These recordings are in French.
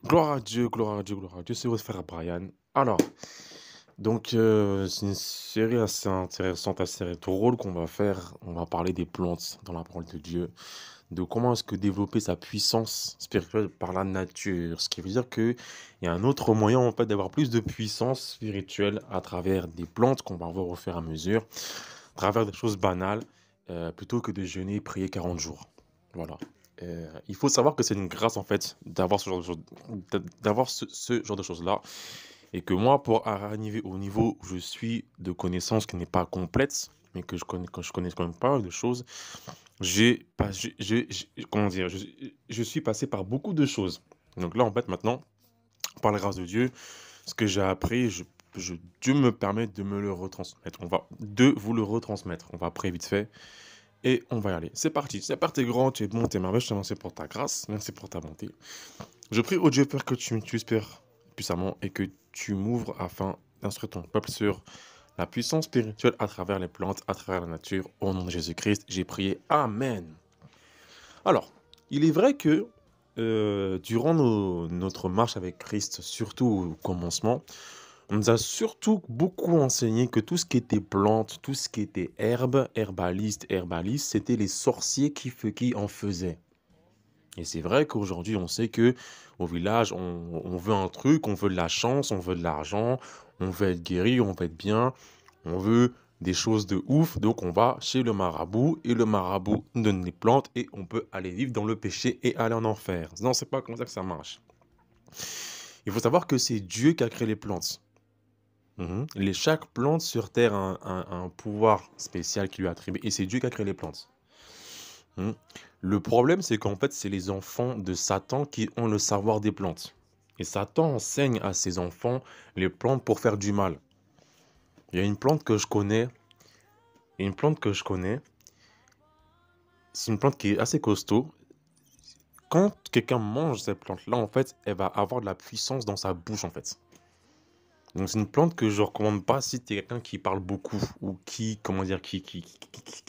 Gloire à Dieu, gloire à Dieu, gloire à Dieu. C'est votre frère Brian. Alors, c'est une série assez intéressante, assez drôle qu'on va faire. On va parler des plantes dans la parole de Dieu, de comment est-ce que développer sa puissance spirituelle par la nature. Ce qui veut dire qu'il y a un autre moyen en fait d'avoir plus de puissance spirituelle à travers des plantes qu'on va voir au fur et à mesure, à travers des choses banales, plutôt que de jeûner et prier 40 jours. Voilà. Il faut savoir que c'est une grâce en fait d'avoir ce genre de choses, d'avoir ce genre de choses-là. Et que moi, pour arriver au niveau où je suis de connaissances qui n'est pas complète, mais que quand je connais quand même pas mal de choses, j'ai pas, comment dire, je suis passé par beaucoup de choses. Donc là, en fait, maintenant, par la grâce de Dieu, ce que j'ai appris, Dieu me permet de me le retransmettre. De vous le retransmettre. On va après vite fait. Et on va y aller. C'est parti. C'est parti, grand. Tu es bon, tu es merveilleux. Je te remercie pour ta grâce. Merci pour ta bonté. Je prie au Dieu, Père, que tu espères puissamment et que tu m'ouvres afin d'instruire ton peuple sur la puissance spirituelle à travers les plantes, à travers la nature. Au nom de Jésus-Christ, j'ai prié. Amen. Alors, il est vrai que durant notre marche avec Christ, surtout au commencement, on nous a surtout beaucoup enseigné que tout ce qui était plantes, tout ce qui était herbes, herbalistes, c'était les sorciers qui en faisaient. Et c'est vrai qu'aujourd'hui, on sait que au village, on veut un truc, on veut de la chance, on veut de l'argent, on veut être guéri, on veut être bien, on veut des choses de ouf. Donc, on va chez le marabout et le marabout nous donne les plantes et on peut aller vivre dans le péché et aller en enfer. Non, c'est pas comme ça que ça marche. Il faut savoir que c'est Dieu qui a créé les plantes. Chaque plante sur Terre a un pouvoir spécial qui lui est attribué et c'est Dieu qui a créé les plantes. Mhm. Le problème, c'est qu'en fait, c'est les enfants de Satan qui ont le savoir des plantes. Et Satan enseigne à ses enfants les plantes pour faire du mal. Il y a une plante que je connais, une plante que je connais, c'est une plante qui est assez costaud. Quand quelqu'un mange cette plante-là, en fait, elle va avoir de la puissance dans sa bouche, en fait. Donc c'est une plante que je recommande pas si tu es quelqu'un qui parle beaucoup ou qui, comment dire, qui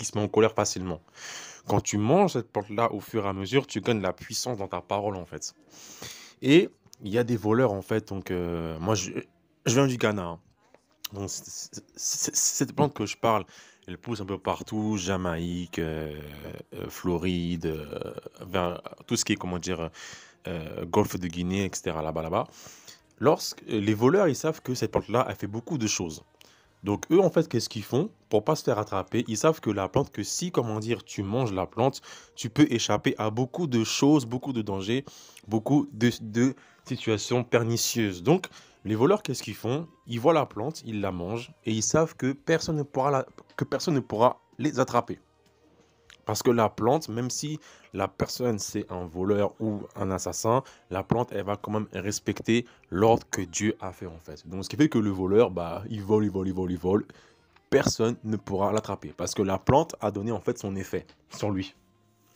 se met en colère facilement. Quand tu manges cette plante-là, au fur et à mesure, tu gagnes de la puissance dans ta parole, en fait. Et il y a des voleurs, en fait. Donc, moi, je viens du Ghana, hein. Donc, cette plante que je parle, elle pousse un peu partout, Jamaïque, Floride, vers tout ce qui est, comment dire, Golfe de Guinée, etc., là-bas. Lorsque les voleurs, ils savent que cette plante-là, elle fait beaucoup de choses. Donc eux, en fait, qu'est-ce qu'ils font? Pour pas se faire attraper, ils savent que la plante, que si, comment dire, tu manges la plante, tu peux échapper à beaucoup de choses, beaucoup de dangers, beaucoup de situations pernicieuses. Donc, les voleurs, qu'est-ce qu'ils font? Ils voient la plante, ils la mangent, et ils savent que que personne ne pourra les attraper. Parce que la plante, même si la personne c'est un voleur ou un assassin, la plante, elle va quand même respecter l'ordre que Dieu a fait en fait. Donc ce qui fait que le voleur, bah, il vole. Personne ne pourra l'attraper. Parce que la plante a donné en fait son effet sur lui.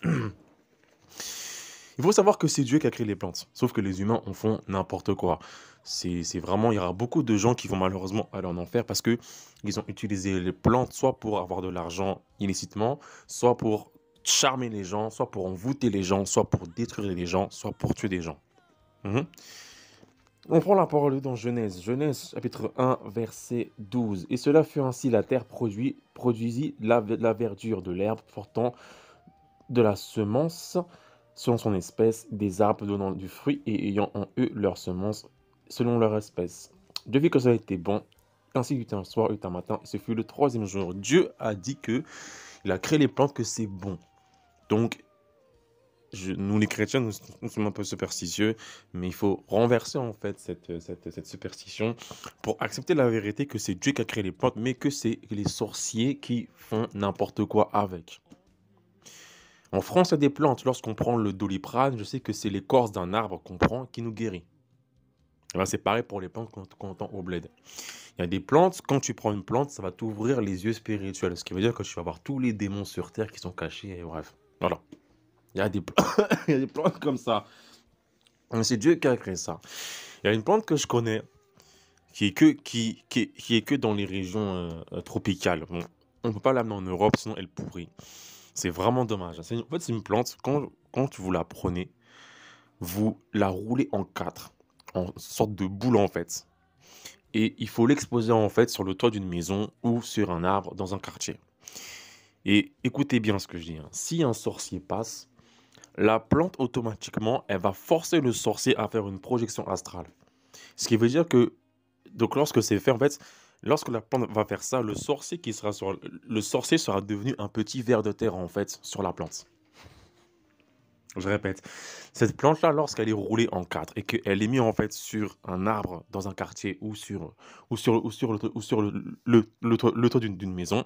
Il faut savoir que c'est Dieu qui a créé les plantes. Sauf que les humains en font n'importe quoi. C'est vraiment, il y aura beaucoup de gens qui vont malheureusement aller en enfer parce que ils ont utilisé les plantes soit pour avoir de l'argent illicitement, soit pour charmer les gens, soit pour envoûter les gens, soit pour détruire les gens, soit pour tuer des gens. Mhm. On prend la parole dans Genèse. Genèse chapitre 1 verset 12. Et cela fut ainsi, la terre produisit la verdure de l'herbe portant de la semence selon son espèce, des arbres donnant du fruit et ayant en eux leur semence selon leur espèce. Dieu vit que ça était bon, ainsi qu'il était un soir et un matin, et ce fut le troisième jour. Dieu a dit que il a créé les plantes, que c'est bon. Donc, nous les chrétiens, nous sommes un peu superstitieux, mais il faut renverser en fait cette superstition pour accepter la vérité que c'est Dieu qui a créé les plantes, mais que c'est les sorciers qui font n'importe quoi avec. En France, il y a des plantes. Lorsqu'on prend le doliprane, je sais que c'est l'écorce d'un arbre qu'on prend qui nous guérit. Et ben, c'est pareil pour les plantes qu'on entend au bled. Il y a des plantes, quand tu prends une plante, ça va t'ouvrir les yeux spirituels. Ce qui veut dire que tu vas voir tous les démons sur terre qui sont cachés. Et bref, voilà. Il y a des, il y a des plantes comme ça. Mais c'est Dieu qui a créé ça. Il y a une plante que je connais qui est que dans les régions tropicales. Bon, on ne peut pas l'amener en Europe, sinon elle pourrit. C'est vraiment dommage. En fait, c'est une plante, quand vous la prenez, vous la roulez en 4, en sorte de boule en fait. Et il faut l'exposer en fait sur le toit d'une maison ou sur un arbre dans un quartier. Et écoutez bien ce que je dis, hein. Si un sorcier passe, la plante automatiquement, elle va forcer le sorcier à faire une projection astrale. Ce qui veut dire que, donc lorsque c'est fait, en fait, lorsque la plante va faire ça, le sorcier sera devenu un petit ver de terre en fait sur la plante. Je répète, cette plante-là, lorsqu'elle est roulée en 4 et qu'elle est mise en fait sur un arbre dans un quartier ou sur le toit d'une maison,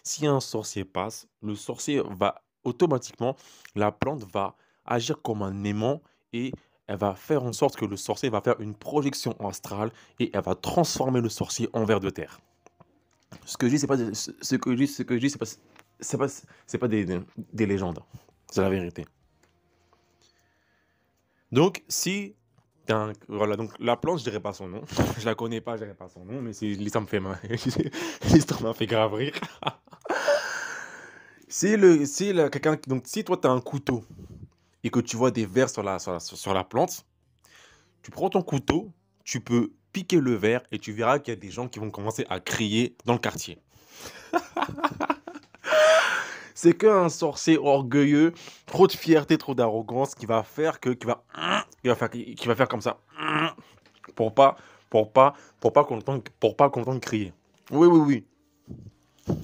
si un sorcier passe, le sorcier va automatiquement, la plante va agir comme un aimant et elle va faire en sorte que le sorcier va faire une projection astrale et elle va transformer le sorcier en ver de terre. Ce que je dis, c'est pas, ce que je dis, c'est pas des légendes. C'est la vérité. Donc, si voilà, donc la plante, je dirais pas son nom. Je la connais pas, je dirais pas son nom, mais ça me fait mal. L'histoire m'a fait grave rire. Donc, si toi, tu as un couteau et que tu vois des vers sur la plante, tu prends ton couteau, tu peux piquer le ver et tu verras qu'il y a des gens qui vont commencer à crier dans le quartier. C'est qu'un sorcier orgueilleux, trop de fierté, trop d'arrogance, qui va faire comme ça, pour pas, pour pas qu'on entende crier. Oui, oui, oui.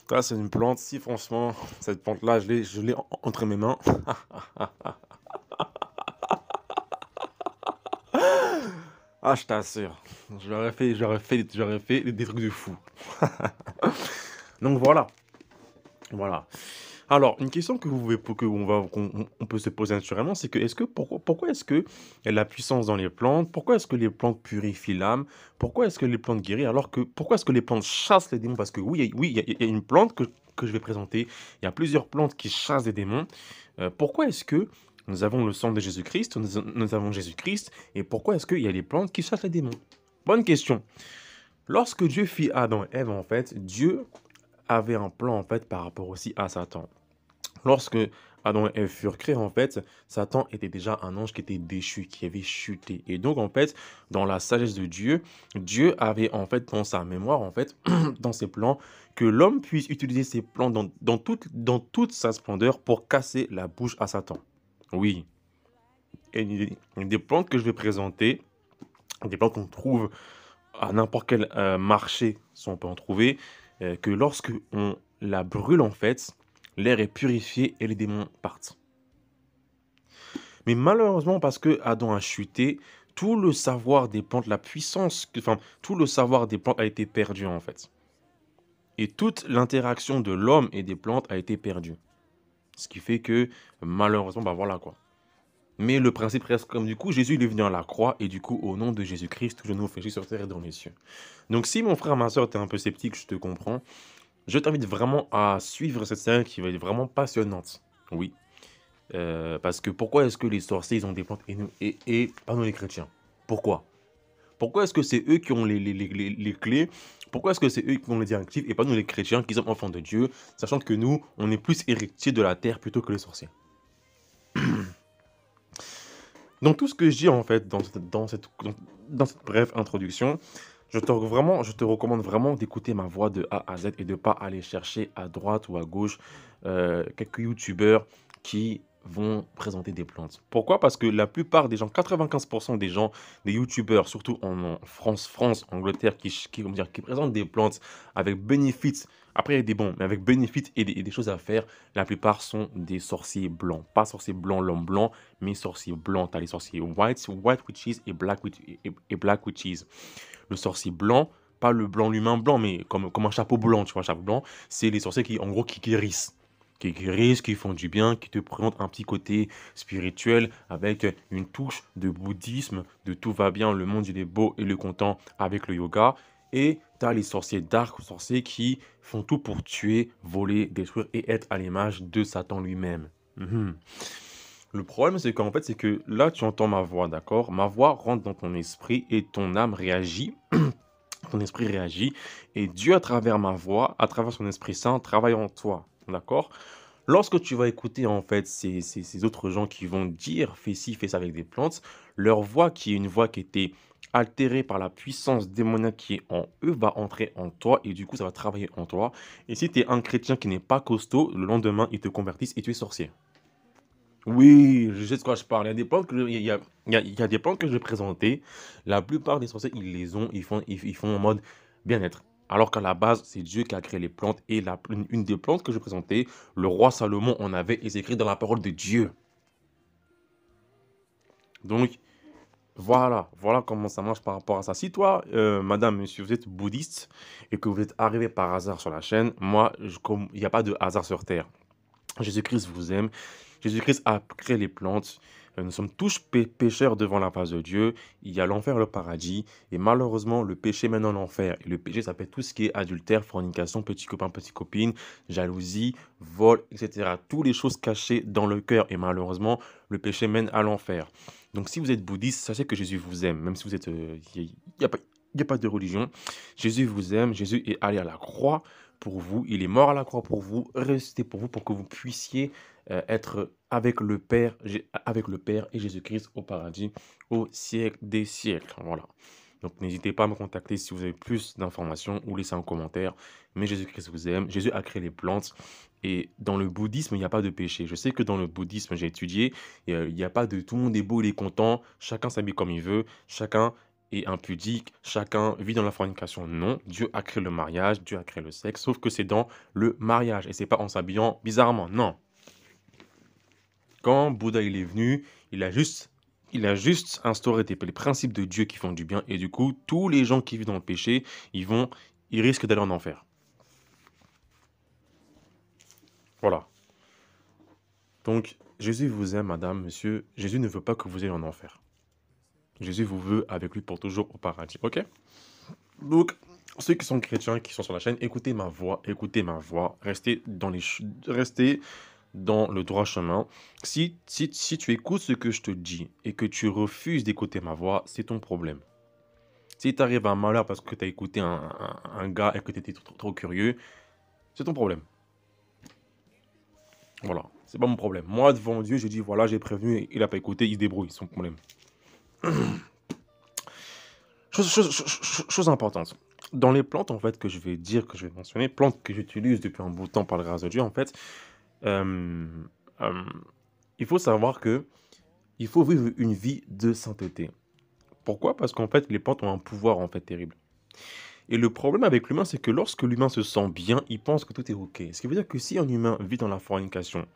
Ça, c'est une plante. Si franchement, cette plante-là, je l'ai entre mes mains. Ah, je t'assure. J'aurais fait des trucs de fou. Donc voilà. Voilà. Alors, une question que vous pouvez, qu'on peut se poser naturellement, c'est que, pourquoi est-ce que il y a la puissance dans les plantes? Pourquoi est-ce que les plantes purifient l'âme? Pourquoi est-ce que les plantes guérissent? Pourquoi est-ce que les plantes chassent les démons? Parce que oui, il y a une plante que je vais présenter. Il y a plusieurs plantes qui chassent des démons. Pourquoi est-ce que nous avons le sang de Jésus-Christ, nous avons Jésus-Christ, et pourquoi est-ce qu'il y a les plantes qui chassent les démons? Bonne question. Lorsque Dieu fit Adam et Ève, en fait, Dieu avait un plan en fait par rapport aussi à Satan. Lorsque Adam et Ève furent créés, en fait, Satan était déjà un ange qui était déchu, qui avait chuté. Et donc, en fait, dans la sagesse de Dieu, Dieu avait, en fait, dans sa mémoire, en fait, dans ses plans, que l'homme puisse utiliser ses plans dans toute sa splendeur pour casser la bouche à Satan. Oui. Et des plantes que je vais présenter, des plantes qu'on trouve à n'importe quel marché, si on peut en trouver, que lorsque on la brûle, en fait, l'air est purifié et les démons partent. Mais malheureusement, parce que Adam a chuté, tout le savoir des plantes, tout le savoir des plantes a été perdu, en fait. Et toute l'interaction de l'homme et des plantes a été perdue. Ce qui fait que, malheureusement, bah voilà quoi. Mais le principe reste comme du coup, Jésus il est venu à la croix et du coup, au nom de Jésus-Christ, tout genou fléchi sur terre et dans les cieux. Donc si mon frère, ma soeur, t'es un peu sceptique, je te comprends. Je t'invite vraiment à suivre cette série qui va être vraiment passionnante. Oui. Parce que pourquoi est-ce que les sorciers, ils ont des plantes et pas nous les chrétiens? Pourquoi? Pourquoi est-ce que c'est eux qui ont les clés? Pourquoi est-ce que c'est eux qui ont les directives et pas nous les chrétiens qui sommes enfants de Dieu, sachant que nous, on est plus héritiers de la terre plutôt que les sorciers? Donc tout ce que je dis en fait dans cette brève introduction, je te recommande vraiment d'écouter ma voix de A à Z et de ne pas aller chercher à droite ou à gauche quelques youtubeurs qui vont présenter des plantes. Pourquoi? Parce que la plupart des gens, 95% des gens, des youtubeurs, surtout en France, Angleterre, comment dire, qui présentent des plantes avec bénéfices, après il y a des bons, mais avec bénéfices et des choses à faire, la plupart sont des sorciers blancs. Pas sorciers blancs, l'homme blanc, mais sorciers blancs. Tu as les sorciers white witches et black witches. Le sorcier blanc, pas le blanc, l'humain blanc, mais comme un chapeau blanc, tu vois, un chapeau blanc, c'est les sorciers qui, en gros, qui guérissent. Qui guérissent, qui font du bien, qui te présentent un petit côté spirituel avec une touche de bouddhisme, de tout va bien, le monde il est beau et le content avec le yoga. Et tu as les sorciers dark, sorciers qui font tout pour tuer, voler, détruire et être à l'image de Satan lui-même. Mhm. Le problème, c'est qu'en fait, c'est que là, tu entends ma voix, d'accord? Ma voix rentre dans ton esprit et ton âme réagit. Ton esprit réagit. Et Dieu, à travers ma voix, à travers son Esprit Saint, travaille en toi, d'accord? Lorsque tu vas écouter en fait ces autres gens qui vont dire: «Fais ci, fais ça» avec des plantes, leur voix qui est une voix qui était altérée par la puissance démoniaque qui est en eux, va entrer en toi et du coup ça va travailler en toi et si tu es un chrétien qui n'est pas costaud, le lendemain, ils te convertissent et tu es sorcier. Oui, je sais de quoi je parle. Il y a des plantes que je il y a des plantes que je vais présenter. La plupart des sorciers, ils les ont, ils font en mode bien-être. Alors qu'à la base, c'est Dieu qui a créé les plantes et une des plantes que je présentais, le roi Salomon en avait et c'est écrit dans la parole de Dieu. Donc, voilà comment ça marche par rapport à ça. Si toi, madame, monsieur, vous êtes bouddhiste et que vous êtes arrivé par hasard sur la chaîne, moi, comme il n'y a pas de hasard sur terre. Jésus-Christ vous aime. Jésus-Christ a créé les plantes. Nous sommes tous pécheurs devant la face de Dieu. Il y a l'enfer et le paradis. Et malheureusement, le péché mène en enfer. Et le péché, ça peut être tout ce qui est adultère, fornication, petit copain, petite copine, jalousie, vol, etc. Toutes les choses cachées dans le cœur. Et malheureusement, le péché mène à l'enfer. Donc si vous êtes bouddhiste, sachez que Jésus vous aime. Même si vous êtes... Il n'y a pas de religion. Jésus vous aime. Jésus est allé à la croix pour vous. Il est mort à la croix pour vous, ressuscité pour vous, pour que vous puissiez être avec le Père et Jésus-Christ au paradis, au siècle des siècles. Voilà. Donc n'hésitez pas à me contacter si vous avez plus d'informations ou laissez un commentaire. Mais Jésus-Christ vous aime. Jésus a créé les plantes. Et dans le bouddhisme, il n'y a pas de péché. Je sais que dans le bouddhisme, j'ai étudié, il n'y a pas de tout le monde est beau, il est content, chacun s'habille comme il veut, chacun est impudique, chacun vit dans la fornication. Non, Dieu a créé le mariage, Dieu a créé le sexe, sauf que c'est dans le mariage et c'est pas en s'habillant bizarrement. Non. Quand Bouddha il est venu, il a juste instauré les principes de Dieu qui font du bien et du coup, tous les gens qui vivent dans le péché, ils risquent d'aller en enfer. Voilà. Donc, Jésus vous aime, madame, monsieur. Jésus ne veut pas que vous ayez en enfer. Jésus vous veut avec lui pour toujours au paradis. Ok? Donc, ceux qui sont chrétiens, qui sont sur la chaîne, écoutez ma voix, restez dans le droit chemin. Si tu écoutes ce que je te dis et que tu refuses d'écouter ma voix, c'est ton problème. Si tu arrives à un malheur parce que tu as écouté un gars et que tu étais trop curieux, c'est ton problème. Voilà, c'est pas mon problème. Moi, devant Dieu, je dis voilà, j'ai prévenu, il n'a pas écouté, il se débrouille, c'est son problème. Chose importante. Dans les plantes, en fait, que je vais dire, que je vais mentionner, plantes que j'utilise depuis un bout de temps par la grâce de Dieu, en fait, euh, euh, il faut savoir que il faut vivre une vie de sainteté. Pourquoi? Parce qu'en fait, les plantes ont un pouvoir, en fait, terrible. Et le problème avec l'humain, c'est que lorsque l'humain se sent bien, il pense que tout est OK. Ce qui veut dire que si un humain vit dans la fornication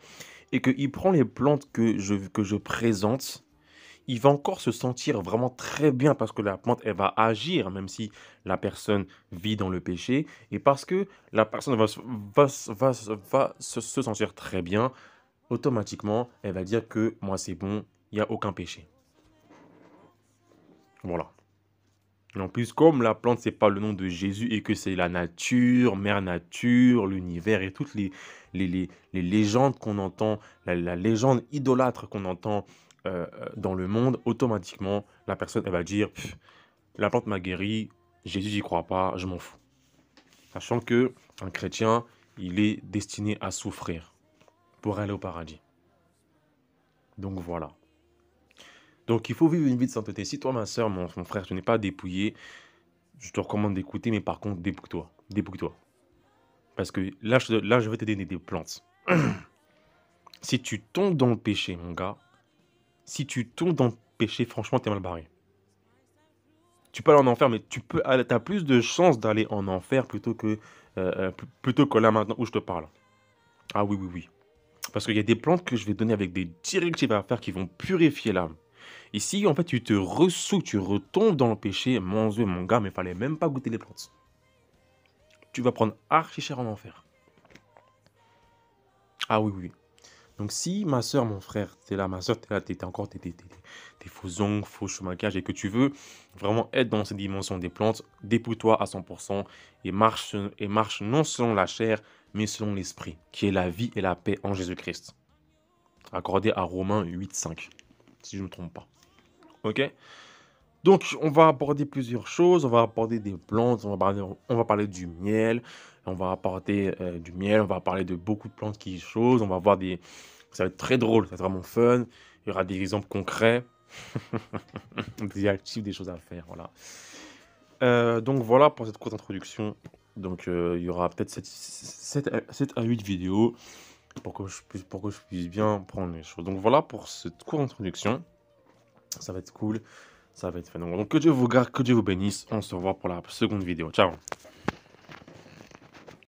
et qu'il prend les plantes que je présente, il va encore se sentir vraiment très bien parce que la plante, elle va agir même si la personne vit dans le péché et parce que la personne va se sentir très bien, automatiquement, elle va dire que moi c'est bon, il n'y a aucun péché. Voilà. Et en plus, comme la plante, c'est pas le nom de Jésus et que c'est la nature, mère nature, l'univers et toutes les légendes qu'on entend, la légende idolâtre qu'on entend dans le monde, automatiquement, la personne, elle va dire, la plante m'a guéri, Jésus, j'y crois pas, je m'en fous. Sachant que un chrétien, il est destiné à souffrir pour aller au paradis. Donc voilà. Donc il faut vivre une vie de sainteté. Si toi, ma soeur, mon frère, tu n'es pas dépouillé, je te recommande d'écouter, mais par contre, dépouille-toi. Dépouille-toi. Parce que là, je vais te donner des plantes. Si tu tombes dans le péché, mon gars, si tu tombes dans le péché, franchement, t'es mal barré. Tu peux aller en enfer, mais t'as plus de chances d'aller en enfer plutôt que là maintenant où je te parle. Ah oui, oui, oui. Parce qu'il y a des plantes que je vais donner avec des directives à faire qui vont purifier l'âme. Et si en fait tu te ressous, tu retombes dans le péché, mon Dieu, mon gars, mais fallait même pas goûter les plantes. Tu vas prendre archi cher en enfer. Ah oui, oui. Donc si ma soeur, mon frère, t'es là, ma soeur, t'es là, t'es encore tes faux ongles, faux maquillage et que tu veux vraiment être dans cette dimension des plantes, dépouille-toi à 100% et marche non selon la chair, mais selon l'esprit, qui est la vie et la paix en Jésus-Christ. Accordé à Romains 8,5, si je ne me trompe pas. Ok? Donc, on va aborder plusieurs choses. On va aborder des plantes, on va parler du miel, On va apporter du miel, on va parler de beaucoup de plantes qui choses, on va voir des ça va être très drôle, ça va être vraiment fun. Il y aura des exemples concrets, des actifs, des choses à faire, voilà. Donc voilà pour cette courte introduction. Donc, il y aura peut-être 7 à 8 vidéos pour que je puisse bien prendre les choses. Donc voilà pour cette courte introduction. Ça va être cool, ça va être fun. Donc que Dieu vous garde, que Dieu vous bénisse. On se revoit pour la seconde vidéo. Ciao.